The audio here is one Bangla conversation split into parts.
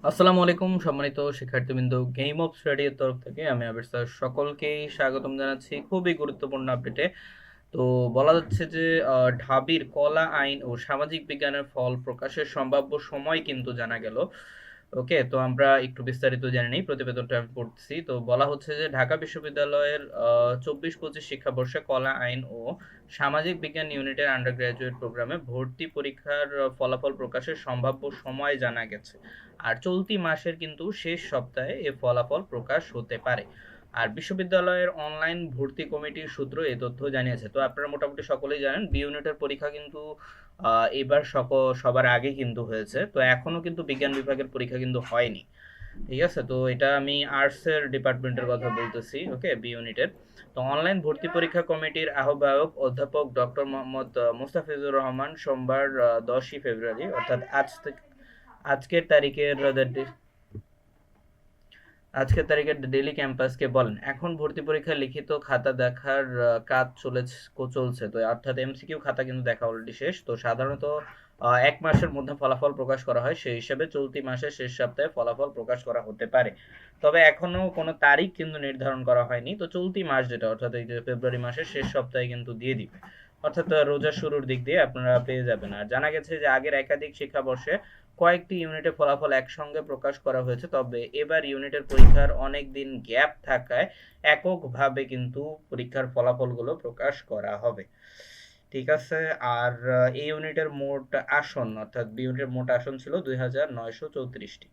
আসসালামু আলাইকুম সম্মানিত শিক্ষার্থীবৃন্দ, গেম অফ স্টাডির তরফ থেকে আমি আবির স্যার সকলকেই স্বাগতম জানাচ্ছি খুবই গুরুত্বপূর্ণ আপডেটে। তো বলা যাচ্ছে যে ঢাবির কলা আইন ও সামাজিক বিজ্ঞানের ফল প্রকাশের সম্ভাব্য সময় কিন্তু জানা গেল। ওকে, তো আমরা একটু বিস্তারিত জেনে নিই। প্রতিবেদনটা আমি পড়ছি। তো বলা হচ্ছে যে ঢাকা বিশ্ববিদ্যালয়ের 24-25 শিক্ষাবর্ষে কলা আইন ও সামাজিক বিজ্ঞান ইউনিটের আন্ডার গ্রাজুয়েট প্রোগ্রামে ভর্তি পরীক্ষার ফলাফল প্রকাশের সম্ভাব্য সময় জানা গেছে। আর চলতি মাসের কিন্তু শেষ সপ্তাহে এ ফলাফল প্রকাশ হতে পারে। আর বিশ্ববিদ্যালয়ের অনলাইন ভর্তি কমিটির সূত্র এই তথ্য জানিয়েছে। তো আপনারা মোটামুটি সকলেই জানেন বি ইউনিটের পরীক্ষা কিন্তু এবার সবার আগে কিন্তু হয়েছে। তো এখনো কিন্তু বিজ্ঞান বিভাগের পরীক্ষা কিন্তু হয়নি। ঠিক আছে, তো এটা আমি আর্টসের ডিপার্টমেন্টের কথা বলতেছি। ওকে, বি ইউনিটের। তো অনলাইন ভর্তি পরীক্ষা কমিটির আহ্বায়ক অধ্যাপক ডক্টর মোহাম্মদ মুস্তাফিজুর রহমান সোমবার 10ই ফেব্রুয়ারি অর্থাৎ আজকের তারিখের আজকের তারিখে ডেইলি ক্যাম্পাসকে বলেন, এখন ভর্তি পরীক্ষার লিখিত খাতা দেখার কাজ চলছে। তো অর্থাৎ এমসিকিউ খাতা কিন্তু দেখা অলরেডি শেষ। তো সাধারণত 1 মাসের মধ্যে ফলাফল প্রকাশ করা হয়, সেই হিসাবে চলতি মাসের শেষ সপ্তাহে ফলাফল প্রকাশ করা হতে পারে। তবে এখনো কোনো তারিখ কিন্তু নির্ধারণ করা হয়নি। তো চলতি মাস যেটা অর্থাৎ এই যে ফেব্রুয়ারি মাসের শেষ সপ্তাহে কিন্তু দিয়ে দিবে। অর্থাৎ রোজার শুরুর দিক দিয়ে আপনারা পেয়ে যাবেন। আর জানা গেছে যে আগের একাধিক শিক্ষাবর্ষে কয়েকটি ইউনিটের ফলাফল একসঙ্গে প্রকাশ করা হয়েছে, তবে এবার ইউনিটের পরীক্ষার অনেক দিন গ্যাপ থাকায় এককভাবে কিন্তু পরীক্ষার ফলাফলগুলো প্রকাশ করা হবে। ঠিক আছে। আর এই ইউনিটের মোট আসন অর্থাৎ বি ইউনিটের মোট আসন ছিল 2934টি।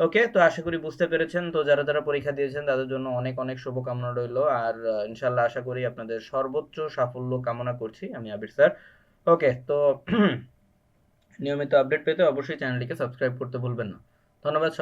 ওকে, তো আশা করি বুঝতে পেরেছেন। তো যারা যারা পরীক্ষা দিয়েছেন তাদের জন্য অনেক অনেক শুভকামনা রইলো। আর ইনশাল্লাহ আশা করি আপনাদের সর্বোচ্চ সাফল্য কামনা করছি আমি আবির স্যার। ওকে, তো নিয়মিত আপডেট পেতে অবশ্যই চ্যানেলটিকে সাবস্ক্রাইব করতে ভুলবেন না। ধন্যবাদ সবাই।